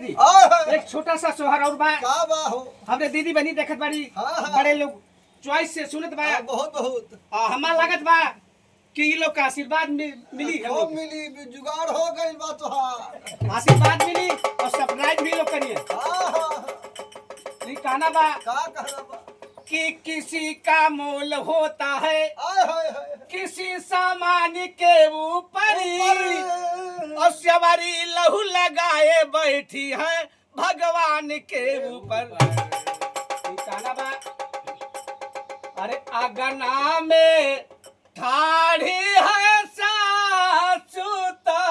एक छोटा सा सोहर और बा का बा हो हमरे दीदी बनी देखत बाड़ी बड़े लोग चॉइस से सुनत बा बहुत बहुत हमार लागत बा कि ये लोग का आशीर्वाद मिली हम लोग मिली जुगाड़ हो गई बा तोहार आशीर्वाद मिली और सरप्राइज भी लोग करिए ये कहना बा का कहना बा कि किसी का मोल होता है आय हाय हाय किसी सामान के ऊपर और सवारी लहू लगाए बैठी है भगवान के ऊपर। अरे अगना में ठाढ़ी है सासुता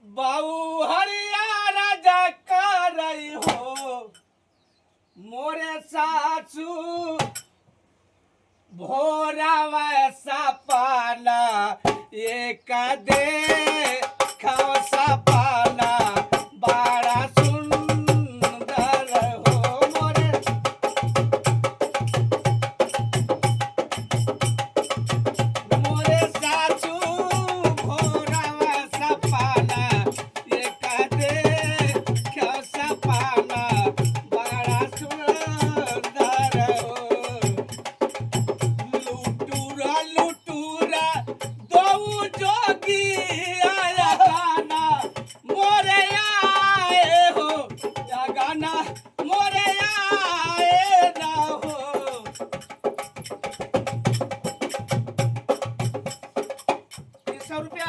बहु हरियाणा जा कर रही हो मोरे सासू भोरा वैसा पाना एक दे खवसा पाना बड़ा सुंदर हो मोरे मोरे सासू भोरा वैसा पाना एक दे खवसा पाना बड़ा सुंदर हो लुटूरा लुटूरा दो जोगी आया गाना मोरे आए हो या गाना मोरे आए ना हो। 100 रुपया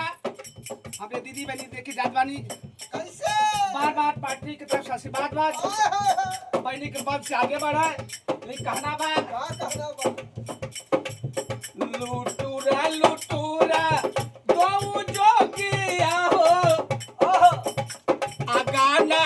हमने दीदी बनी देखी जात बानी कैसे बार बार पार्टी की तरफ से आशीर्वाद आय हाय हाय बहनी के पद से आगे बढ़ा लेकिन कहना बा का कहना बा लुटूरा लुटूरा दो जोगिया हो आगाना